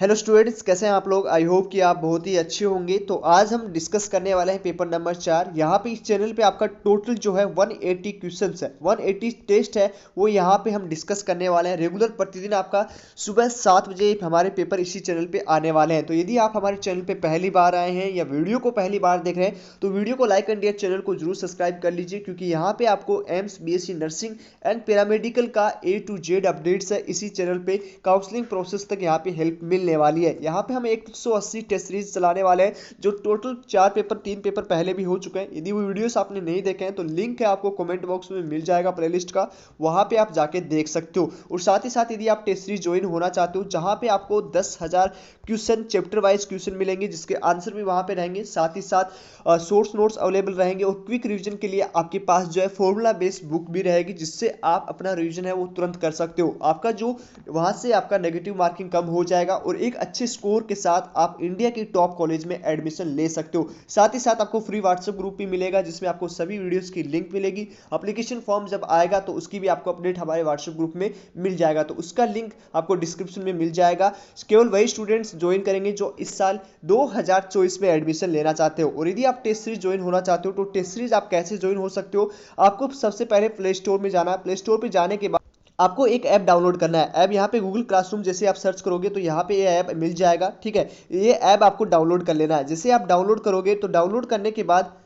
Hello students, कैसे हैं आप लोग। आई होप कि आप बहुत ही अच्छे होंगे। तो आज हम डिस्कस करने वाले हैं पेपर नंबर 4। यहाँ पे इस चैनल पे आपका टोटल जो है 180 क्वेश्चंस है, 180 टेस्ट है, वो यहाँ पे हम डिस्कस करने वाले हैं। रेगुलर प्रतिदिन आपका सुबह 7 बजे हमारे पेपर इसी चैनल पे आने वाले हैं। तो यदि आप हमारे चैनल पे पहली बार आए हैं या वीडियो को पहली बार देख रहे हैं तो वीडियो को लाइक एंड चैनल को जरूर सब्सक्राइब कर लीजिए, क्योंकि यहाँ पे आपको AIIMS, BSc nursing and paramedical का A to Z अपडेट्स है इसी चैनल पे। काउंसलिंग प्रोसेस तक यहाँ पे हेल्प मिलने वाली है। यहाँ पे हम 180 टेस्ट सीरीज चलाने वाले हैं, जो टोटल 4 पेपर 3 पेपर पहले भी हो चुके हैं। यदि वो वीडियोस आपने नहीं देखे हैं तो लिंक है आपको कमेंट बॉक्स में मिल जाएगा प्लेलिस्ट का, वहां पे आप जाके देख सकते हो। और साथ ही साथ यदि आप टेस्ट सीरीज ज्वाइन होना चाहते हो जहां पे आपको 10,000 क्वेश्चन चैप्टर वाइज क्वेश्चन मिलेंगे, जिसके आंसर भी वहां पे रहेंगे, साथ ही साथ सोर्स नोट्स अवेलेबल रहेंगे और क्विक रिवीजन के लिए आपके पास जो है फॉर्मूला बेस्ड बुक भी रहेगी, जिससे आप अपना रिवीजन है वो तुरंत कर सकते हो। आपका जो वहां से आपका नेगेटिव मार्किंग कम हो जाएगा और एक अच्छे स्कोर के साथ आप इंडिया के टॉप कॉलेज में एडमिशन ले सकते हो। साथ ही साथ आपको फ्री व्हाट्सएप ग्रुप भी मिलेगा, जिसमें आपको सभी वीडियोस की लिंक मिलेगी। एप्लीकेशन फॉर्म जब आएगा तो उसकी भी आपको अपडेट हमारे व्हाट्सएप ग्रुप में मिल जाएगा, तो उसका लिंक आपको डिस्क्रिप्शन में मिल जाएगा। केवल वही स्टूडेंट्स ज्वाइन करेंगे जो इस साल 2024 में एडमिशन लेना चाहते हो। और यदि आप टेस्ट सीरीज ज्वाइन होना चाहते हो तो टेस्ट सीरीज आप कैसे ज्वाइन हो सकते हो। आपको सबसे पहले प्ले स्टोर में जाना है। प्ले स्टोर पे जाने के बाद आपको एक ऐप डाउनलोड करना है। ऐप यहाँ पे गूगल क्लासरूम जैसे आप सर्च करोगे तो यहाँ पे ये ऐप मिल जाएगा। ठीक है, ये ऐप आपको डाउनलोड कर लेना है। जैसे आप डाउनलोड करोगे तो डाउनलोड करने के बाद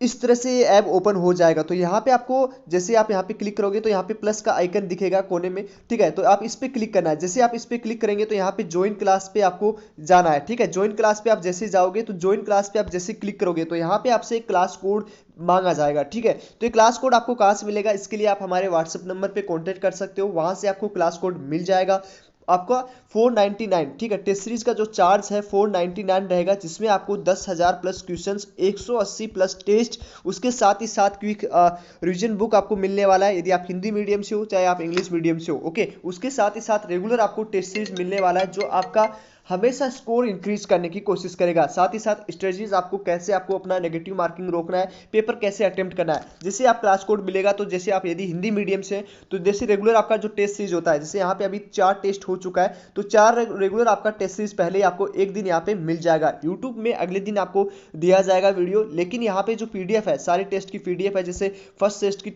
इस तरह से ये ऐप ओपन हो जाएगा। तो यहाँ पे आपको, जैसे आप यहाँ पे क्लिक करोगे तो यहाँ पे प्लस का आइकन दिखेगा कोने में। ठीक है, तो आप इस पे क्लिक करना है। जैसे आप इस पे क्लिक करेंगे तो यहाँ पे ज्वाइन क्लास पे आपको जाना है। ठीक है, ज्वाइन क्लास पे आप जैसे जाओगे तो ज्वाइन क्लास पे आप जैसे क्लिक करोगे तो यहाँ पे आपसे एक क्लास कोड मांगा जाएगा। ठीक है, तो ये क्लास कोड आपको कहाँ से मिलेगा, इसके लिए आप हमारे व्हाट्सएप नंबर पे कॉन्टेक्ट कर सकते हो, वहां से आपको क्लास कोड मिल जाएगा। आपका 499, ठीक है, टेस्ट सीरीज का जो चार्ज है 499 रहेगा, जिसमें आपको 10,000 प्लस क्वेश्चंस, 180 प्लस टेस्ट, उसके साथ ही साथ क्विक रिवीजन बुक आपको मिलने वाला है, यदि आप हिंदी मीडियम से हो चाहे आप इंग्लिश मीडियम से हो। ओके, उसके साथ ही साथ रेगुलर आपको टेस्ट सीरीज मिलने वाला है, जो आपका हमेशा स्कोर इंक्रीज करने की कोशिश करेगा। साथ ही साथ स्ट्रेटजीज आपको कैसे आपको अपना नेगेटिव मार्किंग रोकना है, पेपर कैसे अटेम्प्ट करना है। जैसे आप क्लास कोड मिलेगा तो जैसे आप यदि हिंदी मीडियम से, तो जैसे रेगुलर आपका जो टेस्ट सीरीज होता है, जैसे यहाँ पे अभी 4 टेस्ट हो चुका है, तो 4 रेगुलर आपका टेस्ट सीरीज पहले ही आपको एक दिन यहाँ पे मिल जाएगा। यूट्यूब में अगले दिन आपको दिया जाएगा वीडियो, लेकिन यहाँ पे जो पीडीएफ है, सारे टेस्ट की पीडीएफ है, जैसे फर्स्ट टेस्ट की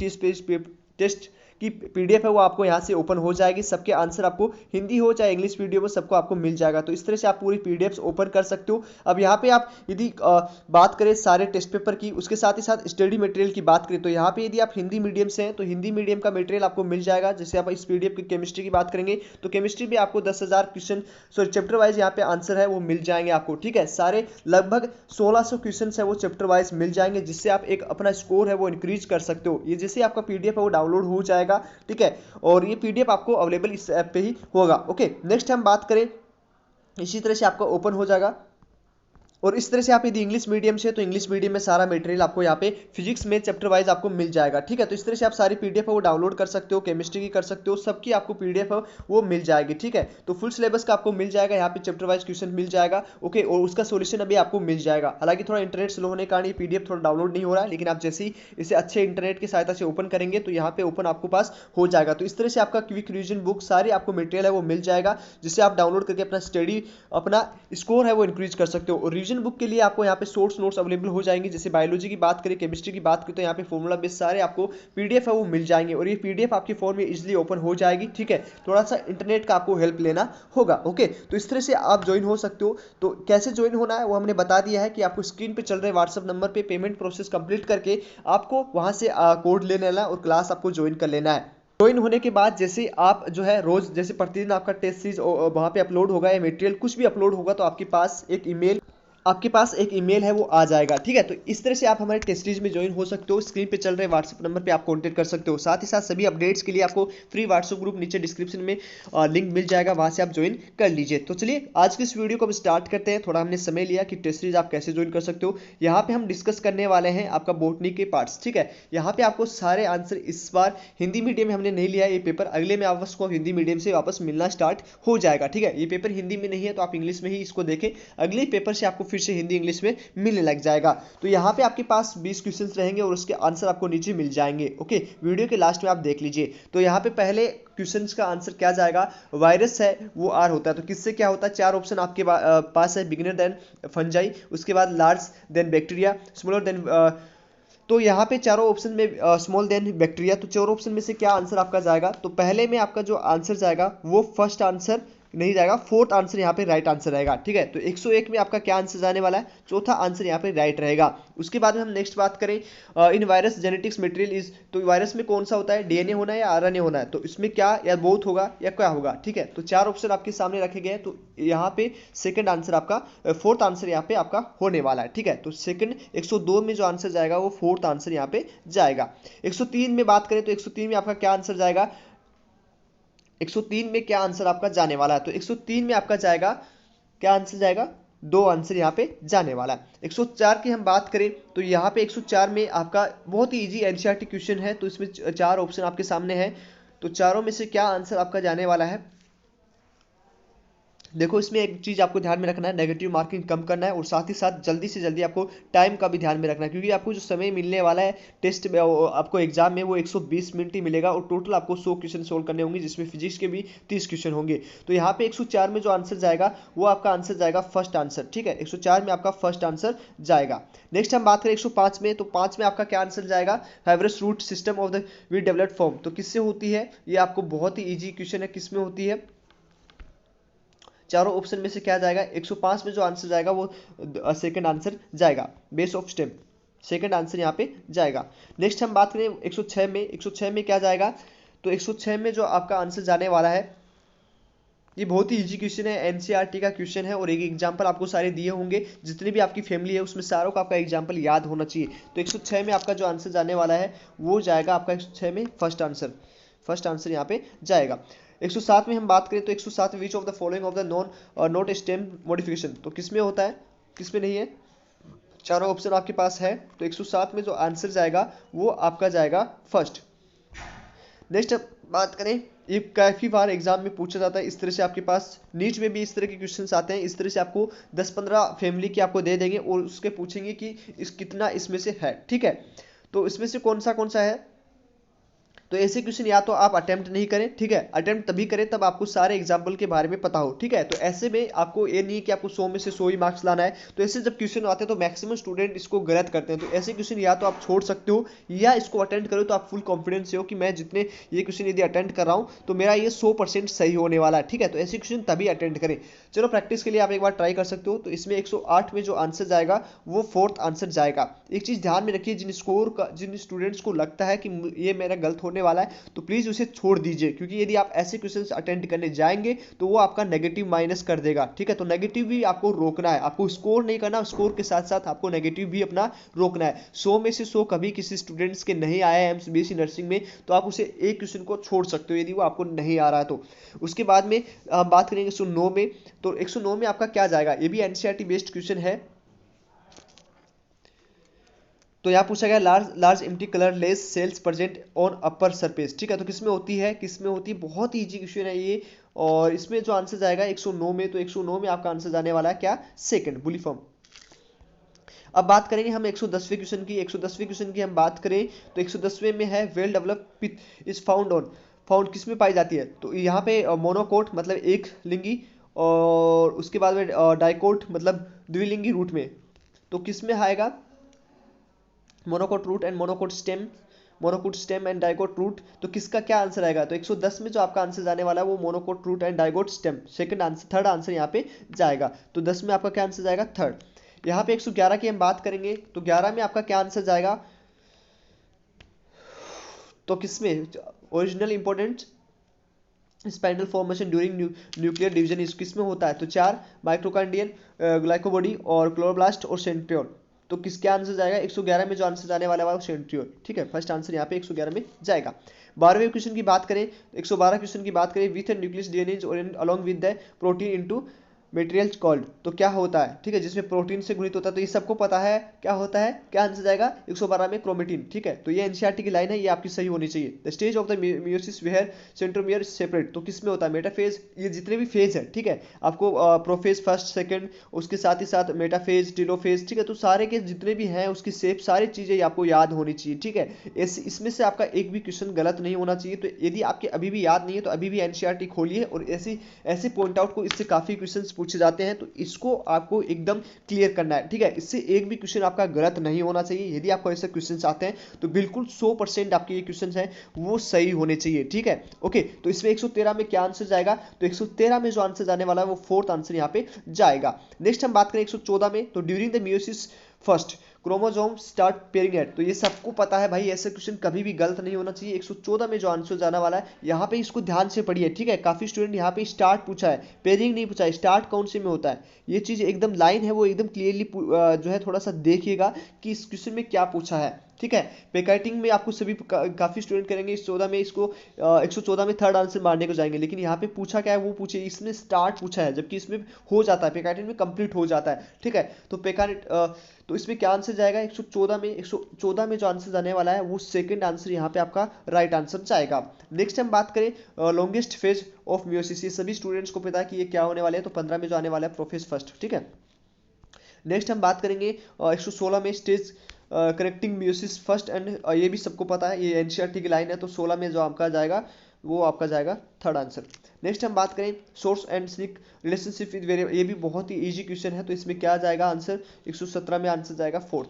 टेस्ट की पीडीएफ है वो आपको यहाँ से ओपन हो जाएगी। सबके आंसर आपको हिंदी हो चाहे इंग्लिश वीडियो में सबको आपको मिल जाएगा। तो इस तरह से आप पूरी पीडीएफ ओपन कर सकते हो। अब यहाँ पे आप यदि बात करें सारे टेस्ट पेपर की, उसके साथ ही साथ स्टडी मटेरियल की बात करें, तो यहाँ पे यदि आप हिंदी मीडियम से हैं तो हिंदी मीडियम का मटेरियल आपको मिल जाएगा। जैसे आप इस पीडीएफ की केमिस्ट्री की बात करेंगे तो केमिस्ट्री में आपको 10,000 क्वेश्चन, सॉरी चैप्टर वाइज यहाँ पे आंसर है वो मिल जाएंगे आपको। ठीक है, सारे लगभग 1600 क्वेश्चन है वो चैप्टर वाइज मिल जाएंगे, जिससे आप एक अपना स्कोर है वो इंक्रीज कर सकते हो। ये जैसे आपका पीडीएफ है वो डाउनलोड हो जाएगा। ठीक है, और ये पीडीएफ आपको अवेलेबल इस ऐप पे ही होगा। ओके, नेक्स्ट हम बात करें, इसी तरह से आपका ओपन हो जाएगा। और इस तरह से आप यदि इंग्लिश मीडियम से, तो इंग्लिश मीडियम में सारा मटेरियल आपको यहाँ पे फिजिक्स में चैप्टर वाइज आपको मिल जाएगा। ठीक है, तो इस तरह से आप सारी पीडीएफ है वो डाउनलोड कर सकते हो, केमिस्ट्री की कर सकते हो, सबकी आपको पीडीएफ है वो मिल जाएगी। ठीक है, तो फुल सिलेबस का आपको मिल जाएगा, यहाँ पे चैप्टर वाइज क्वेश्चन मिल जाएगा। ओके, और उसका सोल्यूशन अभी आपको मिल जाएगा। हालांकि थोड़ा इंटरनेट स्लो होने के कारण ये पीडीएफ थोड़ा डाउनलोड नहीं हो रहा है, लेकिन आप जैसे ही इसे अच्छे इंटरनेट की सहायता से ओपन करेंगे तो यहाँ पे ओपन आपको पास हो जाएगा। तो इस तरह से आपका क्विक रिवीजन बुक सारी आपको मटेरियल है वो मिल जाएगा, जिससे आप डाउनलोड करके अपना स्टडी, अपना स्कोर है वो इंक्रीज कर सकते हो। और रिवीजन बुक के लिए आपको यहाँ पे सोर्स नोट्स अवेलेबल हो जाएंगे। जैसे बायोलॉजी की बात करें, केमिस्ट्री की बात करें, तो यहाँ पे फॉर्मूला बेस सारे आपको पीडीएफ है वो मिल जाएंगे, और ये पीडीएफ आपके फोन में इजीली ओपन हो जाएगी। ठीक है, थोड़ा सा इंटरनेट का आपको हेल्प लेना होगा। ओके, तो इस तरह से आप ज्वाइन हो सकते हो। तो कैसे ज्वाइन होना है वो हमने बता दिया है कि आपको स्क्रीन पे चल रहे व्हाट्सएप नंबर पे पेमेंट प्रोसेस कंप्लीट करके आपको वहां से कोड ले लेना है और क्लास आपको ज्वाइन कर लेना है। ज्वाइन होने के बाद जैसे आप जो है रोज, जैसे प्रतिदिन आपका टेस्ट सीरीज वहां पे अपलोड होगा या मटेरियल कुछ भी अपलोड होगा, तो आपके पास एक ईमेल है वो आ जाएगा। ठीक है, तो इस तरह से आप हमारे टेस्ट सीरीज में ज्वाइन हो सकते हो। स्क्रीन पे चल रहे व्हाट्सएप नंबर पे आप कांटेक्ट कर सकते हो। साथ ही साथ सभी अपडेट्स के लिए आपको फ्री व्हाट्सएप ग्रुप नीचे डिस्क्रिप्शन में लिंक मिल जाएगा, वहां से आप ज्वाइन कर लीजिए। तो चलिए आज की इस वीडियो को हम स्टार्ट करते हैं। थोड़ा हमने समय लिया कि टेस्ट सीरीज आप कैसे ज्वाइन कर सकते हो। यहाँ पे हम डिस्कस करने वाले हैं आपका बॉटनी के पार्ट्स। ठीक है, यहाँ पे आपको सारे आंसर इस बार हिंदी मीडियम में हमने नहीं लिया है ये पेपर, अगले में आपको हिंदी मीडियम से वापस मिलना स्टार्ट हो जाएगा। ठीक है, ये पेपर हिंदी में नहीं है तो आप इंग्लिश में ही इसको देखें, अगले पेपर से आपको फिर से हिंदी इंग्लिश में मिलने लग जाएगा। तो यहाँ पे आपके पास 20 क्वेश्चन रहेंगे और उसके आंसर आपको नीचे मिल जाएंगे। ओके, वीडियो के लास्ट में आप देख लीजिए। तो यहाँ पे पहले क्वेश्चंस का आंसर क्या जाएगा, वायरस है वो आर होता है। तो किससे क्या होता है, 4 ऑप्शन आपके पास है, बिगिनर देन फंजाई, उसके बाद large than bacteria, smaller than तो यहाँ पे चारों ऑप्शन में स्मॉल देन बैक्टीरिया। तो चारों ऑप्शन में से क्या आंसर आपका जाएगा, तो पहले में आपका जो आंसर जाएगा वो फर्स्ट आंसर नहीं जाएगा, फोर्थ आंसर यहाँ पे राइट आंसर रहेगा। ठीक है, तो 101 में आपका क्या आंसर जाने वाला है, चौथा आंसर यहाँ पे राइट रहेगा। उसके बाद में हम नेक्स्ट बात करें, इन वायरस जेनेटिक्स मटेरियल इज, तो वायरस में कौन सा होता है, डीएनए होना है या आरएनए होना है, तो इसमें क्या या बोथ होगा या क्या होगा। ठीक है, तो 4 ऑप्शन आपके सामने रखे गए हैं। तो यहाँ पे सेकंड आंसर आपका, फोर्थ आंसर यहाँ पे आपका होने वाला है। ठीक है, तो सेकंड 102 में जो आंसर जाएगा वो फोर्थ आंसर यहाँ पे जाएगा। 103 में बात करें तो 103 में आपका क्या आंसर जाएगा, 103 में क्या आंसर आपका जाने वाला है, तो 103 में आपका जाएगा, क्या आंसर जाएगा, 2 आंसर यहाँ पे जाने वाला है। 104 की हम बात करें तो यहाँ पे 104 में आपका बहुत ही इजी एनसीईआरटी क्वेश्चन है। तो इसमें 4 ऑप्शन आपके सामने है, तो चारों में से क्या आंसर आपका जाने वाला है। देखो इसमें एक चीज़ आपको ध्यान में रखना है, नेगेटिव मार्किंग कम करना है और साथ ही साथ जल्दी से जल्दी आपको टाइम का भी ध्यान में रखना है, क्योंकि आपको जो समय मिलने वाला है टेस्ट में, आपको एग्जाम में वो 120 मिनट ही मिलेगा और टोटल आपको 100 क्वेश्चन सोल्व करने होंगे, जिसमें फिजिक्स के भी 30 क्वेश्चन होंगे। तो यहाँ पे 104 में जो आंसर जाएगा वो आपका आंसर जाएगा फर्स्ट आंसर। ठीक है, 104 में आपका फर्स्ट आंसर जाएगा। नेक्स्ट हम बात करें 105 में, तो 5 में आपका क्या आंसर जाएगा, हैवरस रूट सिस्टम ऑफ द वी डेवलप्ड फॉर्म, तो किससे होती है, ये आपको बहुत ही ईजी क्वेश्चन है, किसमें होती है, चारों ऑप्शन में से क्या जाएगा, 105 में जो आंसर जाएगा वो सेकंड आंसर जाएगा, base of stem, second answer यहाँ पे जाएगा। नेक्स्ट हम बात करें 106 में, 106 में क्या जाएगा, तो 106 में जो आपका आंसर जाने वाला है, ये बहुत ही इजी क्वेश्चन है, एनसीईआरटी का क्वेश्चन है और एक एग्जांपल आपको सारे दिए होंगे, जितनी भी आपकी फैमिली है उसमें सारों का आपका एग्जांपल याद होना चाहिए। तो 106 में आपका जो आंसर जाने वाला है वो जाएगा आपका 106 में फर्स्ट आंसर, फर्स्ट आंसर यहाँ पे जाएगा। 107 में हम बात करें तो 107 which of the following of the not stem modification, तो किसमें होता है, किसमें नहीं है, चारों ऑप्शन आपके पास है। तो 107 में जो आंसर जाएगा वो आपका जाएगा फर्स्ट। नेक्स्ट बात करें, ये काफ़ी बार एग्जाम में पूछा जाता है, इस तरह से आपके पास नीट में भी इस तरह के क्वेश्चंस आते हैं, इस तरह से आपको 10-15 फैमिली के आपको दे देंगे और उसके पूछेंगे कि इस कितना इसमें से है। ठीक है, तो इसमें से कौन सा है, तो ऐसे क्वेश्चन या तो आप अटेम्प्ट नहीं करें, ठीक है, अटेम्प्ट तभी करें तब आपको सारे एग्जाम्पल के बारे में पता हो। ठीक है, तो ऐसे में आपको ये नहीं कि आपको 100 में से 100 ही मार्क्स लाना है, तो ऐसे जब क्वेश्चन आते हैं तो मैक्सिमम स्टूडेंट इसको गलत करते हैं। तो ऐसे क्वेश्चन या तो आप छोड़ सकते हो या इसको अटेंड करो, तो आप फुल कॉन्फिडेंस से हो कि मैं जितने ये क्वेश्चन यदि अटेंड कर रहा हूँ तो मेरा ये 100% सही होने वाला है। ठीक है, तो ऐसे क्वेश्चन तभी अटेंड करें। चलो प्रैक्टिस के लिए आप एक बार ट्राई कर सकते हो। तो इसमें 108 में जो आंसर जाएगा वो फोर्थ आंसर जाएगा। एक चीज़ ध्यान में रखिए, जिन स्टूडेंट्स को लगता है कि ये मेरा गलत होने वाला है तो प्लीज़ उसे छोड़ दीजिए, क्योंकि यदि आप ऐसे क्वेश्चंस अटेंड करने जाएंगे तो वो आपका नेगेटिव माइनस कर देगा। ठीक है, तो नेगेटिव भी आपको रोकना है, आपको स्कोर नहीं करना, स्कोर के साथ साथ आपको नेगेटिव भी अपना रोकना है। 100 में से 100 कभी किसी स्टूडेंट्स के नहीं आए हैं बीएससी नर्सिंग में, तो आप उसे एक क्वेश्चन को छोड़ सकते हो यदि वो आपको नहीं आ रहा है तो। उसके बाद में हम बात करेंगे 109 में, तो 109 में आपका क्या जाएगा, ये भी एनसीईआरटी बेस्ड क्वेश्चन है। तो यहाँ पूछा गया large empty colourless cells present on upper surface. ठीक है, तो किसमें होती है, किसमें होती है, बहुत ही इजी क्वेश्चन है ये। और इसमें जो आंसर जाएगा 109 में, तो 109 में आपका आंसर जाने वाला है क्या, सेकंड बुलीफॉर्म। अब बात करेंगे हम 110वें क्वेश्चन की। 110वें क्वेश्चन की हम बात करें तो 110वें में है well developed pith is found किसमें पाई जाती है, तो यहाँ पे मोनोकोट मतलब एक लिंगी, और उसके बाद में डाइकोट मतलब द्विलिंगी रूट में, तो किसमें आएगा, monocot root and monocot stem and dicot root, तो किसका क्या आंसर आएगा, तो 110 में जो आपका आंसर जाने वाला है वो monocot root and dicot stem, second answer, third answer यहाँ पे जाएगा। तो 10 में आपका क्या आंसर जाएगा, थर्ड। यहाँ पे 111 की हम बात करेंगे तो 11 में आपका क्या आंसर जाएगा, तो किसमें original important spinal formation during nuclear division इस किसमें होता है, तो 4 माइक्रोकार्डियन, ग्लाइकोबॉडी और क्लोरोब्लास्ट और सेंट्रियोल, तो किसका आंसर जाएगा, 111 में जो आंसर जाने वाला है वो सेंट्रियोल। ठीक है, फर्स्ट आंसर यहाँ पे 111 में जाएगा। 12वें क्वेश्चन की बात करें, 112 क्वेश्चन की बात करें, with nucleus DNA oriented along with the protein into material called, तो क्या होता है, ठीक है, जिसमें प्रोटीन से घुलित होता है, तो ये सबको पता है क्या होता है, क्या आंसर जाएगा 112 में क्रोमेटिन, ठीक है। तो ये एनसीईआरटी की लाइन है, ये आपकी सही होनी चाहिए। The stage of the meiosis where centromere separate, तो किसमें होता है, मेटाफेज, ये जितने भी फेज है, ठीक है, आपको प्रोफेज फर्स्ट सेकंड, उसके साथ ही साथ मेटाफेज, टेलोफेज, ठीक है, तो सारे के जितने भी हैं उसकी शेप सारी चीजें आपको याद होनी चाहिए, ठीक है। इसमें से आपका एक भी क्वेश्चन गलत नहीं होना चाहिए। तो यदि आपके अभी भी याद नहीं है तो अभी भी एनसीईआरटी खोलिए, और ऐसे पॉइंट आउट को इससे काफी क्वेश्चंस पूछे जाते हैं, तो इसको आपको एकदम क्लियर करना है, ठीक है। इससे एक भी क्वेश्चन आपका गलत नहीं होना चाहिए। यदि आपको ऐसे क्वेश्चंस आते हैं तो बिल्कुल 100% आपके ये क्वेश्चंस हैं वो सही होने चाहिए, ठीक है। ओके, तो इसमें 113 में क्या आंसर जाएगा, तो 113 में जो आंसर जाने वाला है वो फोर्थ आंसर यहाँ पे जाएगा। नेक्स्ट हम बात करें 114 में, तो during the meiosis first chromosome start pairing at, तो ये सबको पता है भाई, ऐसे क्वेश्चन कभी भी गलत नहीं होना चाहिए। 114 में जो आंसर जाने वाला है यहाँ पे इसको ध्यान से पढ़िए, ठीक है। काफी स्टूडेंट यहाँ पे स्टार्ट पूछा है, पेयरिंग नहीं पूछा है, स्टार्ट कौन से में होता है, ये चीज एकदम लाइन है वो एकदम क्लियरली जो है थोड़ा सा देखिएगा कि इस क्वेश्चन में क्या पूछा है, ठीक है। पेकाइटिंग में आपको सभी काफी स्टूडेंट करेंगे, इस 14 में इसको 114 में थर्ड आंसर मारने को जाएंगे, लेकिन यहाँ पे पूछा क्या है वो पूछे, इसमें स्टार्ट पूछा है, जबकि इसमें हो जाता है, पेकाइटिंग में कंप्लीट हो जाता है, ठीक है। तो तो इसमें क्या आंसर जाएगा 114 में जो आंसर जाने वाला है वो सेकंड आंसर यहाँ पे आपका राइट आंसर जाएगा। नेक्स्ट हम बात करें लॉन्गेस्ट फेज ऑफ मियोसिस, ये सभी स्टूडेंट्स को पता है कि ये क्या होने वाले हैं, तो 15 में जो आने वाला है प्रोफेज फर्स्ट, ठीक है। नेक्स्ट हम बात करेंगे 116 में stage correcting meiosis first and, ये भी सबको पता है, ये एनसीईआरटी की लाइन है, तो 16 में जो आपका जाएगा वो आपका जाएगा थर्ड आंसर। नेक्स्ट हम बात करें source and sink relationship with variable, ये भी बहुत ही इजी क्वेश्चन है, तो इसमें क्या जाएगा आंसर, 117 में आंसर जाएगा फोर्थ।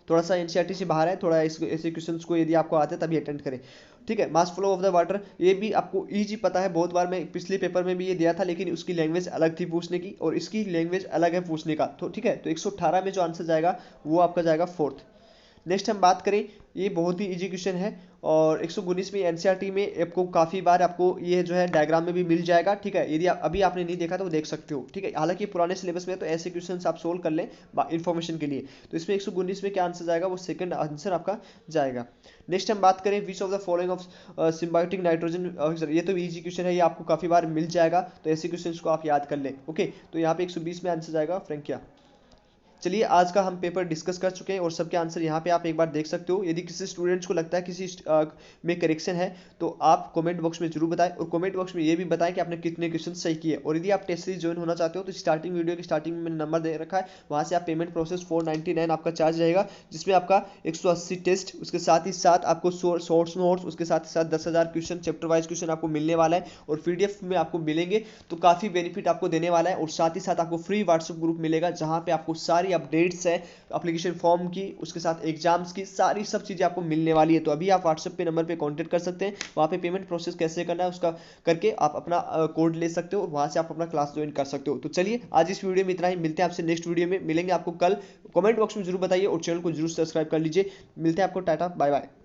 थोड़ा सा एनसीईआरटी से बाहर है, थोड़ा ऐसे क्वेश्चंस को यदि आपको आते हैं तभी अटेंड करें, ठीक है। Mass flow of the water, ये भी आपको इजी पता है, बहुत बार मैं पिछले पेपर में भी ये दिया था, लेकिन उसकी लैंग्वेज अलग थी पूछने की और इसकी लैंग्वेज अलग है पूछने का, तो ठीक है। तो 118 में जो आंसर जाएगा वो आपका जाएगा फोर्थ। नेक्स्ट हम बात करें, ये बहुत ही इजी क्वेश्चन है, और 119 में एनसीईआरटी में आपको काफ़ी बार आपको ये जो है डायग्राम में भी मिल जाएगा, ठीक है। यदि अभी आपने नहीं देखा तो देख सकते हो, ठीक है। हालांकि पुराने सिलेबस में तो ऐसे क्वेश्चंस आप सोल्व कर लें इन्फॉर्मेशन के लिए। तो इसमें 119 में क्या आंसर जाएगा, वो सेकंड आंसर आपका जाएगा। नेक्स्ट हम बात करें which of the following of symbiotic nitrogen, ये तो इजी क्वेश्चन है, ये आपको काफ़ी बार मिल जाएगा, तो ऐसे क्वेश्चन को आप याद कर लें, ओके। तो यहाँ पे 120 में आंसर जाएगा फ्रेंकिया। चलिए आज का हम पेपर डिस्कस कर चुके हैं और सबके आंसर यहाँ पे आप एक बार देख सकते हो। यदि किसी स्टूडेंट्स को लगता है किसी में करेक्शन है तो आप कमेंट बॉक्स में जरूर बताएं, और कमेंट बॉक्स में ये भी बताएं कि आपने कितने क्वेश्चन सही किए। और यदि आप टेस्ट सीरीज ज्वाइन होना चाहते हो तो स्टार्टिंग वीडियो की स्टार्टिंग में नंबर दे रखा है, वहाँ से आप पेमेंट प्रोसेस 499 आपका चार्ज रहेगा, जिसमें आपका 180 टेस्ट, उसके साथ ही साथ आपको शॉर्ट्स नोट्स, उसके साथ ही साथ 10,000 क्वेश्चन, चैप्टर वाइज क्वेश्चन आपको मिलने वाला है, और पीडीएफ में आपको मिलेंगे, तो काफ़ी बेनिफिट आपको देने वाला है। और साथ ही साथ आपको फ्री व्हाट्सएप ग्रुप मिलेगा, जहाँ पे आपको सारी अपडेट्स है एप्लीकेशन फॉर्म की, उसके साथ एग्जाम्स की सारी सब चीज़ें आपको मिलने वाली है। तो अभी आप व्हाट्सएप पे नंबर पे कांटेक्ट कर सकते हैं, वहाँ पे पेमेंट प्रोसेस कैसे करना है उसका करके आप अपना कोड ले सकते हो, और वहाँ से आप अपना क्लास ज्वाइन कर सकते हो। तो चलिए आज इस वीडियो में इतना ही, मिलते हैं आपसे नेक्स्ट वीडियो में, मिलेंगे आपको कल। कमेंट बॉक्स में जरूर बताइए और चैनल को जरूर सब्सक्राइब कर लीजिए। मिलते हैं आपको, टाटा बाय बाय।